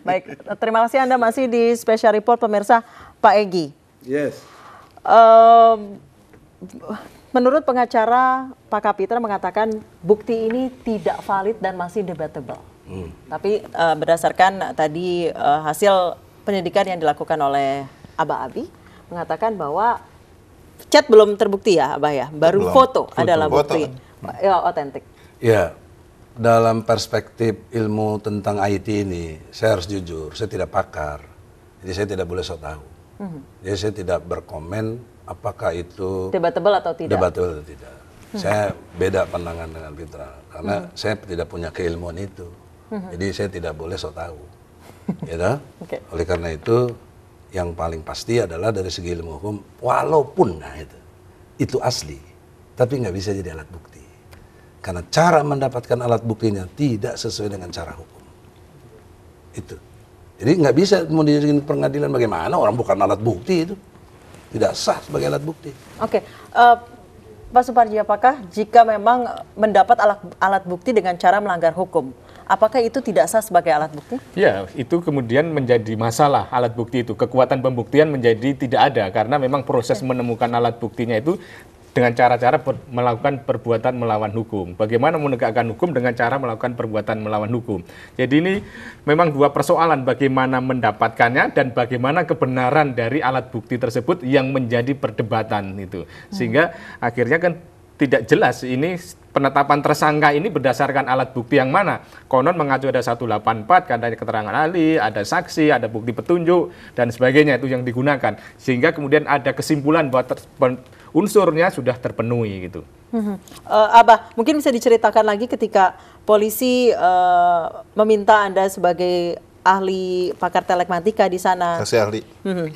Baik, terima kasih Anda masih di Special Report pemirsa. Pak Egy. Yes. Menurut pengacara Pak Kapitra mengatakan bukti ini tidak valid dan masih debatable. Tapi berdasarkan tadi hasil penyidikan yang dilakukan oleh Abah Abi mengatakan bahwa chat belum terbukti ya Abah ya, baru foto adalah bukti ya, otentik. Ya, dalam perspektif ilmu tentang IT ini, saya harus jujur, saya tidak pakar, jadi saya tidak boleh sok tahu. Jadi saya tidak berkomen apakah itu debatable atau tidak. Debatable atau tidak. Saya beda pandangan dengan Fitra, karena saya tidak punya keilmuan itu. Jadi saya tidak boleh sok tahu. Gitu? Oleh karena itu, yang paling pasti adalah dari segi ilmu hukum, walaupun itu asli, tapi nggak bisa jadi alat bukti. Karena cara mendapatkan alat buktinya tidak sesuai dengan cara hukum. Itu. Jadi nggak bisa mau dijadikan pengadilan bagaimana, orang bukan alat bukti itu. Tidak sah sebagai alat bukti. Oke, Pak Suparji, apakah jika memang mendapat alat bukti dengan cara melanggar hukum, apakah itu tidak sah sebagai alat bukti? Ya, itu kemudian menjadi masalah alat bukti itu. Kekuatan pembuktian menjadi tidak ada karena memang proses menemukan alat buktinya itu dengan cara-cara melakukan perbuatan melawan hukum. Bagaimana menegakkan hukum dengan cara melakukan perbuatan melawan hukum. Jadi ini memang dua persoalan, bagaimana mendapatkannya dan bagaimana kebenaran dari alat bukti tersebut yang menjadi perdebatan itu. Sehingga akhirnya kan tidak jelas ini penetapan tersangka ini berdasarkan alat bukti yang mana. Konon mengacu ada 184, kan ada keterangan ahli, ada saksi, ada bukti petunjuk, dan sebagainya itu yang digunakan. Sehingga kemudian ada kesimpulan bahwa unsurnya sudah terpenuhi gitu. Abah, mungkin bisa diceritakan lagi ketika polisi meminta Anda sebagai ahli pakar telematika di sana. Saksi ahli.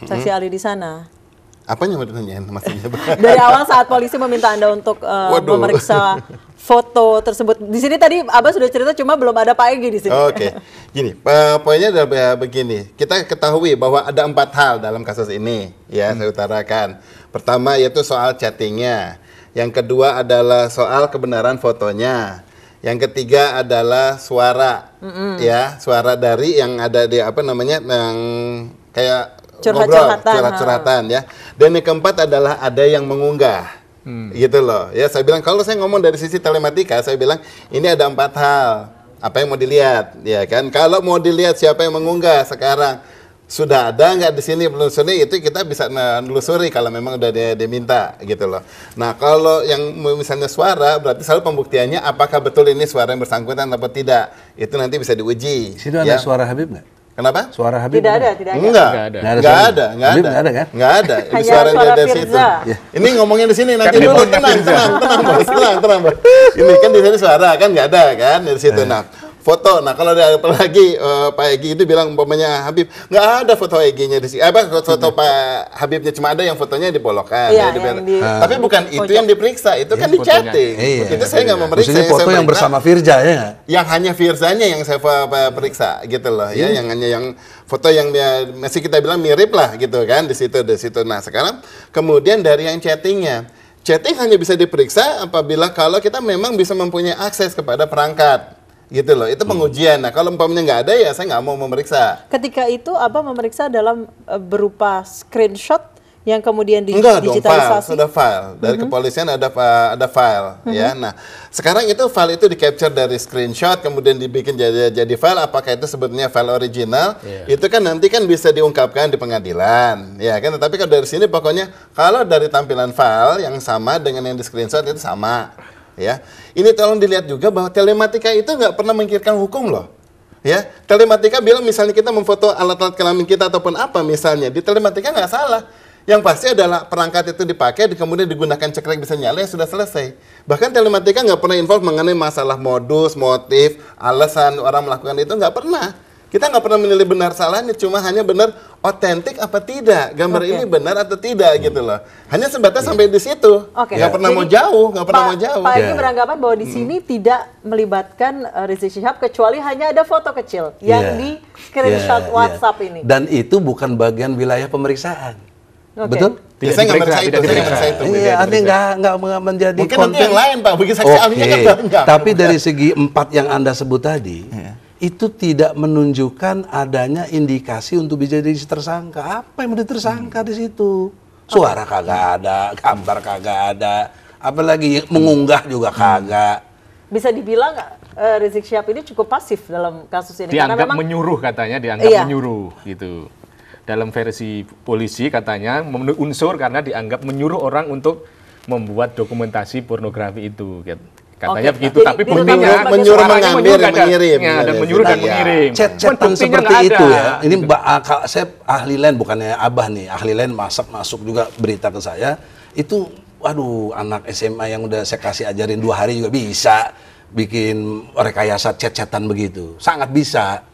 Saksi ahli di sana. Apanya mau ditanyain maksudnya? Dari awal saat polisi meminta Anda untuk memeriksa foto tersebut. Di sini tadi Abah sudah cerita, cuma belum ada Pak Egy di sini. Oke. Gini, poinnya adalah begini. Kita ketahui bahwa ada 4 hal dalam kasus ini, ya, saya utarakan. Pertama yaitu soal chattingnya. Yang kedua adalah soal kebenaran fotonya. Yang ketiga adalah suara, ya, suara dari yang ada di yang kayak curhat-curhatan ya. Dan yang keempat adalah ada yang mengunggah. Gitu loh. Ya, saya bilang kalau saya ngomong dari sisi telematika, saya bilang ini ada 4 hal. Apa yang mau dilihat, ya kan? Kalau mau dilihat siapa yang mengunggah sekarang sudah ada nggak di sini penelusuri, itu kita bisa menelusuri kalau memang udah diminta gitu loh. Nah, kalau yang misalnya suara, berarti selalu pembuktiannya apakah betul ini suara yang bersangkutan atau tidak. Itu nanti bisa diuji. Situ ada suara Habib nggak? Kenapa? Suara Habib tidak ada, tidak ada. Enggak ada. Nggak ada. Ini suara dari situ. Ini ngomongnya di sini nanti dulu, tenang, Bos. Ini kan di sini suara kan nggak ada kan dari situ. Nah, foto. Nah, kalau ada apalagi Pak Egy itu bilang umpamanya Habib, nggak ada foto Egy-nya di sini. Foto Pak Habibnya, cuma ada yang fotonya dibolokkan. Iya, tapi bukan itu yang diperiksa, itu kan di chatting. Itu saya nggak memeriksa. Maksudnya foto yang bersama Firza ya? Yang hanya Firzanya yang saya periksa gitu loh, ya, yang hanya yang foto yang masih kita bilang mirip lah gitu kan di situ. Nah, sekarang kemudian dari yang chattingnya. Chatting hanya bisa diperiksa apabila kalau kita memang bisa mempunyai akses kepada perangkat. Gitu loh, itu pengujian. Nah, kalau umpamanya nggak ada, ya saya nggak mau memeriksa. Ketika itu Abah memeriksa dalam berupa screenshot yang kemudian digitalisasi? Enggak dong, sudah file. Dari kepolisian ada file. Ya. Nah, sekarang itu file itu di-capture dari screenshot, kemudian dibikin jadi file. Apakah itu sebetulnya file original? Itu kan nanti kan bisa diungkapkan di pengadilan. Ya kan, tetapi kalau dari sini pokoknya, kalau dari tampilan file yang sama dengan yang di screenshot itu sama. Ya, ini tolong dilihat juga bahwa telematika itu nggak pernah mengikirkan hukum loh. Ya, telematika bilang misalnya kita memfoto alat-alat kelamin kita ataupun apa misalnya, di telematika nggak salah. Yang pasti adalah perangkat itu dipakai, kemudian digunakan cekrek bisa nyala, ya sudah selesai. Bahkan telematika nggak pernah involve mengenai masalah modus, motif, alasan orang melakukan itu, nggak pernah. Kita nggak pernah menilai benar salahnya, cuma hanya benar otentik apa tidak, gambar ini benar atau tidak gitu loh. Hanya sebatas sampai di situ. Nggak pernah mau jauh, nggak pernah mau jauh. Pak Egy beranggapan bahwa di sini tidak melibatkan Rizik Syihab kecuali hanya ada foto kecil yang di screenshot WhatsApp ini. Dan itu bukan bagian wilayah pemeriksaan. Betul? Saya nggak meriksa itu. Iya, artinya nggak menjadi mungkin konten. Mungkin yang lain Pak, bagi saksi ahlinya kan enggak. Tapi dari segi 4 yang Anda sebut tadi, itu tidak menunjukkan adanya indikasi untuk bisa jadi tersangka. Apa yang mau ditersangka di situ? Suara kagak ada, gambar kagak ada, apalagi mengunggah juga kagak. Bisa dibilang Rizik Syihab ini cukup pasif dalam kasus ini. Dianggap karena memang, menyuruh katanya, dianggap menyuruh gitu. Dalam versi polisi katanya memenuhi unsur karena dianggap menyuruh orang untuk membuat dokumentasi pornografi itu. Katanya begitu, tapi buktinya menyuruh mengambil, mengirim. Dan menyuruh dan mengirim. Chat-chatan seperti itu ya. Ini saya ahli lain, bukannya Abah nih, ahli lain masuk juga berita ke saya. Itu, waduh, anak SMA yang udah saya kasih ajarin 2 hari juga bisa bikin rekayasa chat-chatan begitu. Sangat bisa.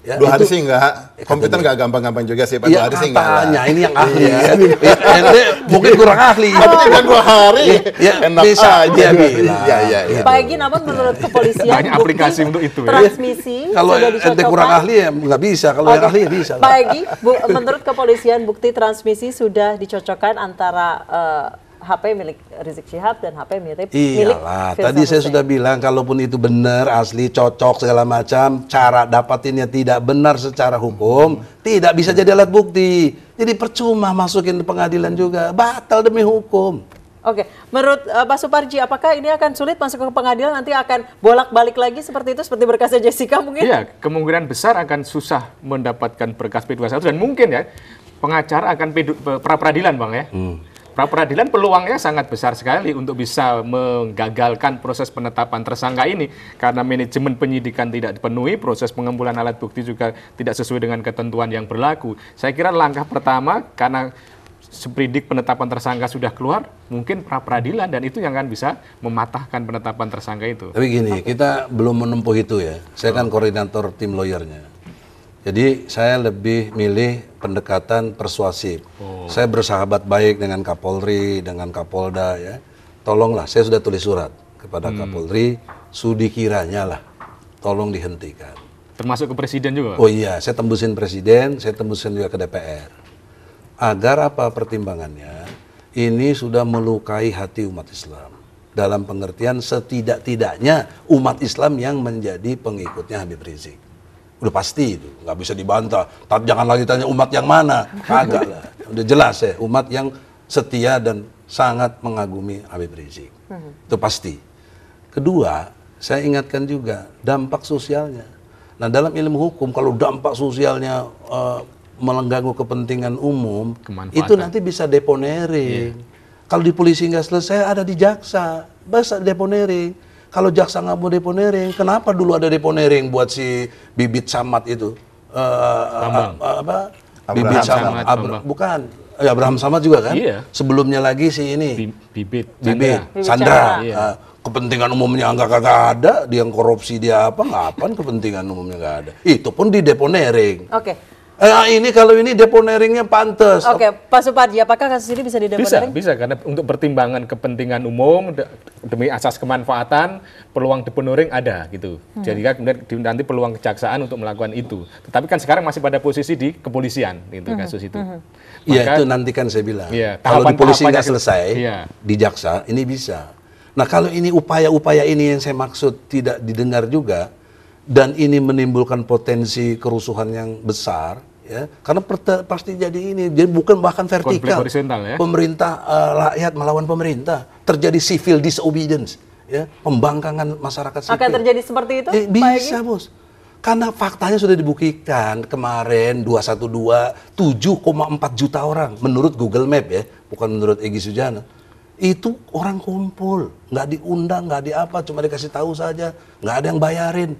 Ya, 2 hari sih enggak, komputer enggak gampang-gampang juga sih, Pak. 2 hari sih enggak. Katanya, ini yang ahli ya. Mungkin kurang ahli. Tapi kan 2 hari, enak bisa aja bilang. Ya. Pak Egy, namun menurut kepolisian banyak aplikasi untuk itu ya. Transmisi kalau sudah ente dicocokkan. kurang ahli ya nggak bisa, kalau yang ahli ya bisa. Pak Egy, menurut kepolisian bukti transmisi sudah dicocokkan antara HP milik Rizik Syihab dan HP milik Iyalah, Firza tadi saya Husein. sudah bilang kalaupun itu benar, asli, cocok segala macam, cara dapatinnya tidak benar secara hukum, tidak bisa jadi alat bukti. Jadi percuma masukin ke pengadilan juga, batal demi hukum. Oke, menurut Pak Suparji, apakah ini akan sulit masuk ke pengadilan, nanti akan bolak-balik lagi seperti itu, seperti berkasnya Jessica mungkin? Iya, kemungkinan besar akan susah mendapatkan berkas P21 dan mungkin ya pengacara akan pra peradilan, Bang ya. Pra peradilan peluangnya sangat besar sekali untuk bisa menggagalkan proses penetapan tersangka ini karena manajemen penyidikan tidak dipenuhi, proses pengumpulan alat bukti juga tidak sesuai dengan ketentuan yang berlaku. Saya kira langkah pertama karena seprindik penetapan tersangka sudah keluar, mungkin pra peradilan dan itu yang akan bisa mematahkan penetapan tersangka itu. Tapi gini, kita belum menempuh itu ya. Saya kan koordinator tim lawyernya. Jadi saya lebih milih pendekatan persuasif. Saya bersahabat baik dengan Kapolri, dengan Kapolda ya. Tolonglah, saya sudah tulis surat kepada Kapolri, sudi kiranya lah, tolong dihentikan. Termasuk ke presiden juga? Oh iya, saya tembusin presiden, saya tembusin juga ke DPR. Agar apa pertimbangannya? Ini sudah melukai hati umat Islam. Dalam pengertian setidak-tidaknya umat Islam yang menjadi pengikutnya Habib Rizik. Udah pasti itu, nggak bisa dibantah. Tapi jangan lagi tanya umat yang mana, kagak lah. Udah jelas ya, umat yang setia dan sangat mengagumi Habib Rizik. Itu pasti. Kedua, saya ingatkan juga dampak sosialnya. Nah dalam ilmu hukum, kalau dampak sosialnya mengganggu kepentingan umum, itu nanti bisa deponering. Kalau di polisi nggak selesai, ada di jaksa, bisa deponering. Kalau jaksa nggak mau deponering, kenapa dulu ada deponering buat si Bibit Samad itu? Bibit Samad, bukan? Ya, Abraham Samad juga kan? Iya. Sebelumnya lagi si ini Bibit Chandra. Kepentingan umumnya kagak ada, dia yang korupsi dia apa? Ngapain kepentingan umumnya nggak ada? Itu pun di deponering. Oke. Ini kalau ini deponeringnya pantas. Oke, Pak Suparji, apakah kasus ini bisa dideponering? Bisa karena untuk pertimbangan kepentingan umum demi asas kemanfaatan peluang deponering ada gitu. Jadi kan kemudian nanti peluang kejaksaan untuk melakukan itu. Tetapi kan sekarang masih pada posisi di kepolisian gitu kasus itu. Iya itu nanti kan saya bilang. Iya, kalau di polisi nggak selesai, iya, di jaksa ini bisa. Nah kalau ini upaya-upaya ini yang saya maksud tidak didengar juga dan ini menimbulkan potensi kerusuhan yang besar. Ya, karena pasti jadi ini, jadi bukan bahkan vertikal. Konflik horizontal ya. Pemerintah rakyat melawan pemerintah, terjadi civil disobedience, ya, pembangkangan masyarakat sipil. Akan terjadi seperti itu? Bisa, Bos. Karena faktanya sudah dibuktikan kemarin 212 7,4 juta orang menurut Google Map ya, bukan menurut Egy Sujana. Itu orang kumpul, nggak diundang, nggak diapa, cuma dikasih tahu saja, nggak ada yang bayarin,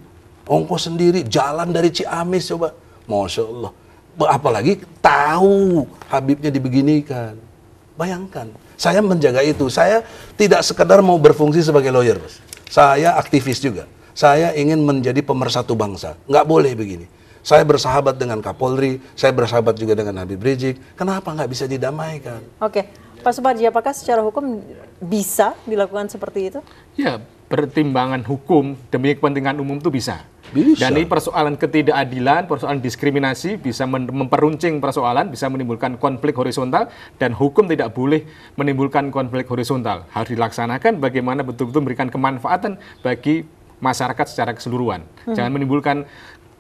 ongkos sendiri, jalan dari Ciamis coba, Masya Allah. Apalagi tahu Habibnya dibeginikan. Bayangkan, saya menjaga itu. Saya tidak sekedar mau berfungsi sebagai lawyer, Bos. Saya aktivis juga. Saya ingin menjadi pemersatu bangsa. Nggak boleh begini. Saya bersahabat dengan Kapolri, saya bersahabat juga dengan Habib Rizik. Kenapa nggak bisa didamaikan? Oke, Pak Suparji, apakah secara hukum bisa dilakukan seperti itu? Ya, pertimbangan hukum demi kepentingan umum itu bisa. Bisa. Dan ini persoalan ketidakadilan, persoalan diskriminasi, bisa memperuncing persoalan, bisa menimbulkan konflik horizontal, dan hukum tidak boleh menimbulkan konflik horizontal. Harus dilaksanakan bagaimana betul-betul memberikan kemanfaatan bagi masyarakat secara keseluruhan. Jangan menimbulkan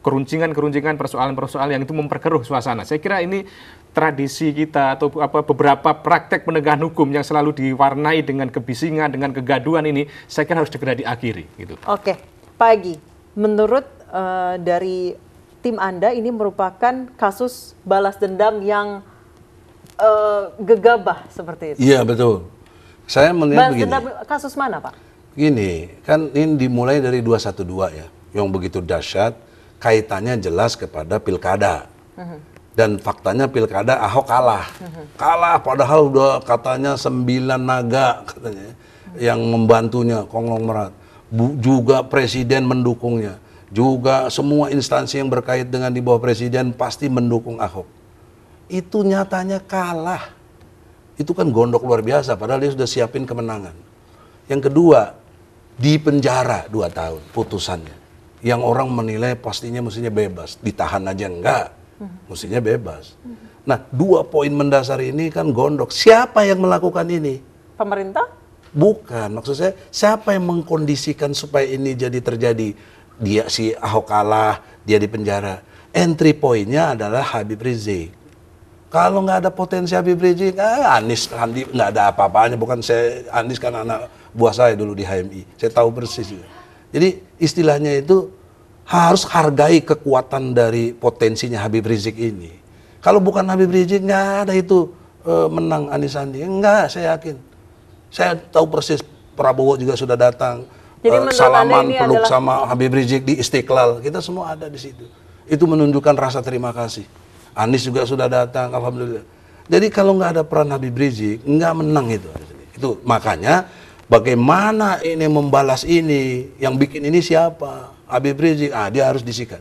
keruncingan-keruncingan, persoalan-persoalan yang itu memperkeruh suasana. Saya kira ini tradisi kita atau beberapa praktek penegakan hukum yang selalu diwarnai dengan kebisingan, dengan kegaduhan ini, saya kira harus segera diakhiri. Gitu. Oke, Pak Egy, menurut dari tim Anda ini merupakan kasus balas dendam yang gegabah seperti itu. Iya betul. Saya melihat Balas begini. dendam kasus mana, Pak? Gini, kan ini dimulai dari 212 ya, yang begitu dahsyat, kaitannya jelas kepada pilkada. Dan faktanya pilkada Ahok kalah. Kalah padahal udah katanya 9 naga katanya yang membantunya, konglomerat. Juga presiden mendukungnya. Juga semua instansi yang berkait dengan di bawah presiden pasti mendukung Ahok. Itu nyatanya kalah. Itu kan gondok luar biasa, padahal dia sudah siapin kemenangan. Yang kedua, di penjara 2 tahun putusannya. Yang orang menilai pastinya mestinya bebas, ditahan aja enggak, mestinya bebas. Nah, 2 poin mendasar ini kan gondok. Siapa yang melakukan ini? Pemerintah? Bukan, maksud saya siapa yang mengkondisikan supaya ini jadi terjadi? Dia si Ahok kalah, dia di penjara. Entry pointnya adalah Habib Rizik. Kalau nggak ada potensi Habib Rizik, Anies Sandi nggak ada apa-apanya. Bukan saya, Anies kan anak buah saya dulu di HMI. Saya tahu persis. Jadi istilahnya itu harus hargai kekuatan dari potensinya Habib Rizik ini. Kalau bukan Habib Rizik nggak ada itu menang Anies Sandi. Enggak, saya yakin. Saya tahu persis Prabowo juga sudah datang. Jadi Salaman peluk adalah... sama Habib Rizik di Istiqlal. Kita semua ada di situ. Itu menunjukkan rasa terima kasih. Anies juga sudah datang, alhamdulillah. Jadi kalau nggak ada peran Habib Rizik, nggak menang itu. Itu makanya bagaimana ini membalas ini, yang bikin ini siapa? Habib Rizik, dia harus disikat.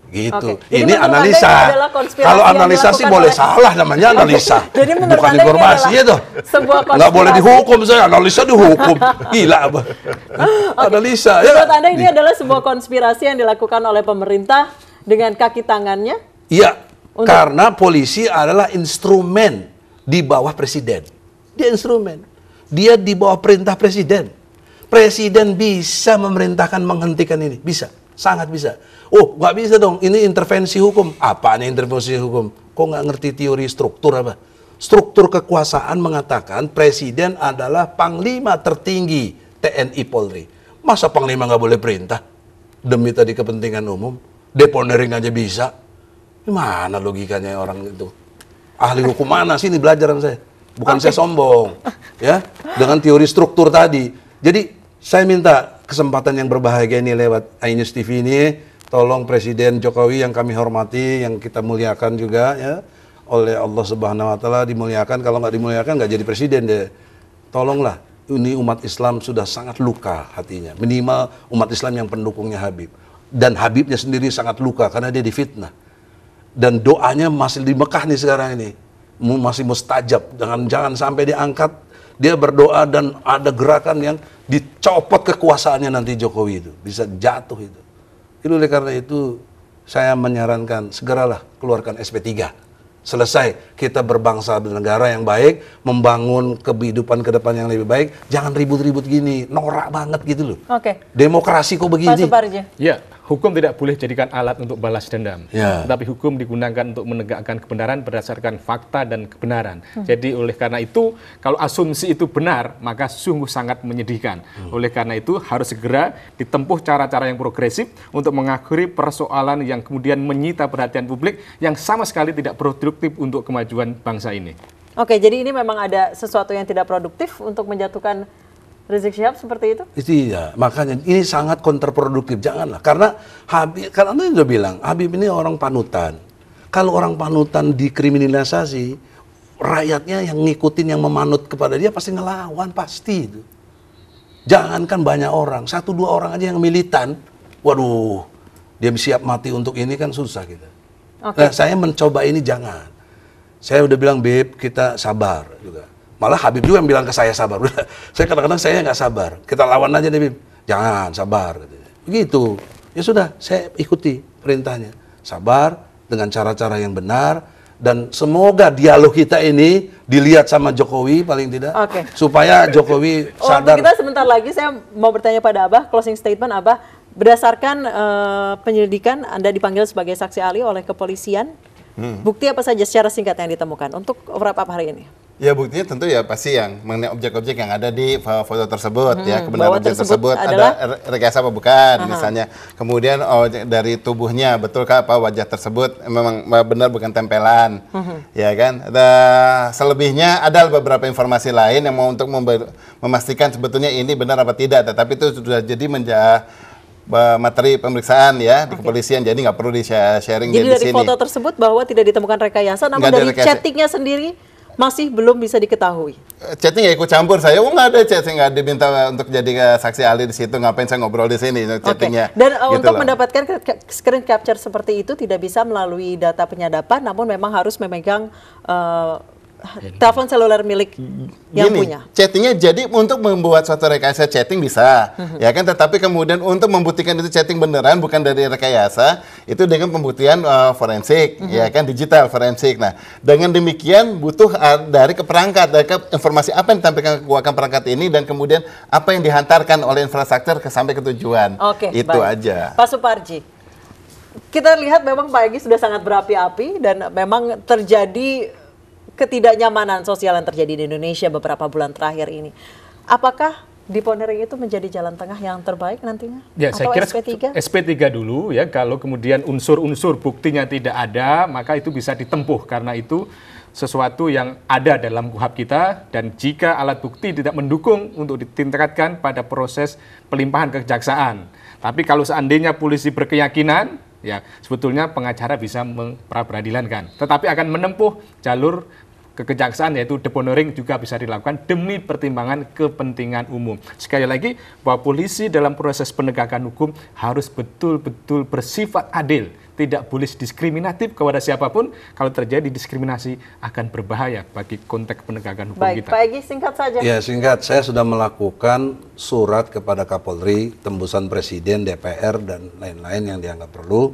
Gitu. Oke. Ini analisa. Kalau analisa sih boleh salah namanya analisa. Jadi menurut bukan Anda informasi ini itu. Nggak boleh dihukum saya, analisa dihukum. Gila apa? Analisa. Menurut Anda ini adalah sebuah konspirasi yang dilakukan oleh pemerintah dengan kaki tangannya? Iya. Karena polisi adalah instrumen di bawah presiden. Dia instrumen. Dia di bawah perintah presiden. Presiden bisa memerintahkan menghentikan ini. Bisa. Sangat bisa. Oh, nggak bisa dong. Ini intervensi hukum. Apa nih intervensi hukum? Kok nggak ngerti teori struktur apa? Struktur kekuasaan mengatakan presiden adalah panglima tertinggi TNI Polri. Masa panglima nggak boleh perintah? Demi tadi kepentingan umum. Deponering aja bisa. Gimana logikanya orang itu? Ahli hukum mana sih ini belajar sama saya? Bukan saya sombong, ya. Dengan teori struktur tadi. Jadi saya minta kesempatan yang berbahagia ini lewat iNews TV ini, tolong Presiden Jokowi yang kami hormati, yang kita muliakan juga, ya, oleh Allah Subhanahu Wa Taala dimuliakan. Kalau nggak dimuliakan nggak jadi presiden deh. Tolonglah. Ini umat Islam sudah sangat luka hatinya. Minimal umat Islam yang pendukungnya Habib. Dan Habibnya sendiri sangat luka karena dia difitnah. Dan doanya masih di Mekah nih sekarang ini, masih mustajab. Jangan sampai diangkat, dia berdoa dan ada gerakan yang dicopot kekuasaannya nanti Jokowi itu, bisa jatuh itu. Oleh karena itu saya menyarankan segeralah keluarkan SP3. Selesai, kita berbangsa bernegara yang baik, membangun kehidupan ke depan yang lebih baik. Jangan ribut-ribut gini, norak banget gitu loh. Oke. Demokrasi kok begini. Pak Suparji. Ya, hukum tidak boleh jadikan alat untuk balas dendam. Ya. Tapi hukum digunakan untuk menegakkan kebenaran berdasarkan fakta dan kebenaran. Jadi oleh karena itu, kalau asumsi itu benar, maka sungguh sangat menyedihkan. Oleh karena itu, harus segera ditempuh cara-cara yang progresif untuk mengakhiri persoalan yang kemudian menyita perhatian publik yang sama sekali tidak produktif untuk kemajuan bangsa ini. Oke, jadi ini memang ada sesuatu yang tidak produktif untuk menjatuhkan Rizik Syihab seperti itu? Iya, makanya ini sangat kontraproduktif. Janganlah, karena Habib, kan Anda sudah bilang, Habib ini orang panutan. Kalau orang panutan dikriminalisasi, rakyatnya yang ngikutin, yang memanut kepada dia pasti ngelawan, pasti itu. Jangankan banyak orang, 1-2 orang aja yang militan, waduh, dia siap mati untuk ini kan susah kita. Nah, saya mencoba ini jangan. Saya udah bilang, Beb, kita sabar juga. Malah Habib juga yang bilang ke saya sabar. Saya kadang-kadang saya nggak sabar. Kita lawan aja deh, Bib. Jangan, sabar. Begitu. Ya sudah, saya ikuti perintahnya. Sabar dengan cara-cara yang benar. Dan semoga dialog kita ini dilihat sama Jokowi paling tidak, supaya Jokowi sadar. Kita sebentar lagi saya mau bertanya pada Abah, closing statement Abah, berdasarkan penyelidikan Anda dipanggil sebagai saksi ahli oleh kepolisian, bukti apa saja secara singkat yang ditemukan untuk wrap up hari ini? Ya buktinya tentu ya pasti yang mengenai objek-objek yang ada di foto tersebut ya, kebenaran objek tersebut ada rekayasa apa bukan misalnya. Kemudian dari tubuhnya betulkah apa wajah tersebut memang benar bukan tempelan. Ya kan? Selebihnya ada beberapa informasi lain yang mau untuk memastikan sebetulnya ini benar apa tidak, tetapi itu sudah jadi menjadi materi pemeriksaan ya di kepolisian, jadi nggak perlu di-sharing jadi dari foto tersebut bahwa tidak ditemukan rekayasa, namun dari chattingnya sendiri masih belum bisa diketahui. Chatting ya ikut campur saya, nggak ada chatting, nggak diminta untuk jadi saksi ahli di situ, ngapain saya ngobrol di sini chattingnya. Dan gitu untuk mendapatkan screen capture seperti itu tidak bisa melalui data penyadapan, namun memang harus memegang telepon seluler milik yang punya. Chattingnya jadi untuk membuat suatu rekayasa chatting bisa, ya kan. Tetapi kemudian untuk membuktikan itu chatting beneran bukan dari rekayasa, itu dengan pembuktian forensik, ya kan, digital forensik. Nah, dengan demikian butuh dari keperangkat, dari informasi apa yang ditampilkan ke perangkat ini dan kemudian apa yang dihantarkan oleh infrastruktur sampai ke tujuan. Itu aja. Pak Suparji, kita lihat memang Pak Egy sudah sangat berapi-api dan memang terjadi ketidaknyamanan sosial yang terjadi di Indonesia beberapa bulan terakhir ini. Apakah deponering itu menjadi jalan tengah yang terbaik nantinya? Ya, atau saya kira SP3? SP3 dulu ya, kalau kemudian unsur-unsur buktinya tidak ada, maka itu bisa ditempuh karena itu sesuatu yang ada dalam KUHP kita, dan jika alat bukti tidak mendukung untuk ditingkatkan pada proses pelimpahan ke kejaksaan. Tapi kalau seandainya polisi berkeyakinan, ya sebetulnya pengacara bisa memperadilankan, tetapi akan menempuh jalur kejaksaan, yaitu deponering juga bisa dilakukan demi pertimbangan kepentingan umum. Sekali lagi, bahwa polisi dalam proses penegakan hukum harus betul-betul bersifat adil, tidak boleh diskriminatif kepada siapapun. Kalau terjadi diskriminasi akan berbahaya bagi konteks penegakan hukum kita. Pak Egy, singkat saja. Ya, singkat. Saya sudah melakukan surat kepada Kapolri, tembusan Presiden, DPR, dan lain-lain yang dianggap perlu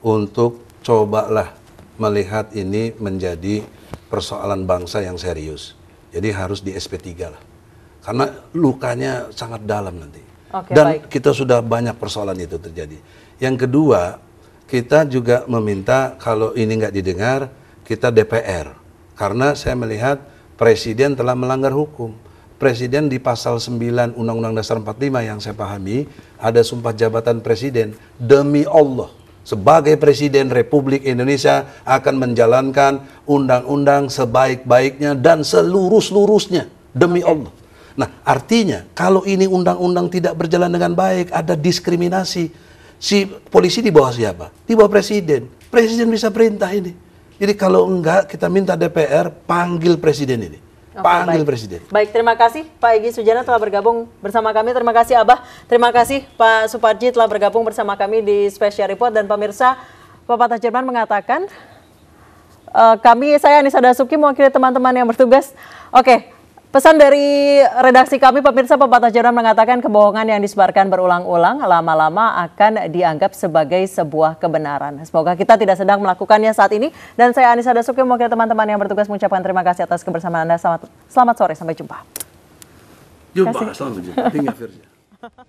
untuk cobalah melihat ini menjadi persoalan bangsa yang serius. Jadi harus di SP3 lah. Karena lukanya sangat dalam nanti. Dan kita sudah banyak persoalan itu terjadi. Yang kedua, kita juga meminta kalau ini nggak didengar, kita DPR. Karena saya melihat Presiden telah melanggar hukum. Presiden di pasal 9 Undang-Undang Dasar 45 yang saya pahami, ada sumpah jabatan Presiden. Demi Allah, sebagai Presiden Republik Indonesia akan menjalankan undang-undang sebaik-baiknya dan selurus-lurusnya. Demi Allah. Nah, artinya kalau ini undang-undang tidak berjalan dengan baik, ada diskriminasi. Si polisi di bawah siapa? Di bawah Presiden. Presiden bisa perintah ini. Jadi kalau enggak, kita minta DPR panggil Presiden ini. Panggil Presiden. Baik, terima kasih Pak Egy Sujana telah bergabung bersama kami. Terima kasih Abah. Terima kasih Pak Suparji telah bergabung bersama kami di Special Report. Dan pemirsa, pepatah Jerman mengatakan, saya Anissa Dasuki mewakili teman-teman yang bertugas. Pesan dari redaksi kami, pemirsa, pepatah Jerman mengatakan kebohongan yang disebarkan berulang-ulang lama-lama akan dianggap sebagai sebuah kebenaran. Semoga kita tidak sedang melakukannya saat ini. Dan saya Anissa Dasuki mewakili teman-teman yang bertugas mengucapkan terima kasih atas kebersamaan Anda. Selamat sore, sampai jumpa. Jumpa, selamat jumpa.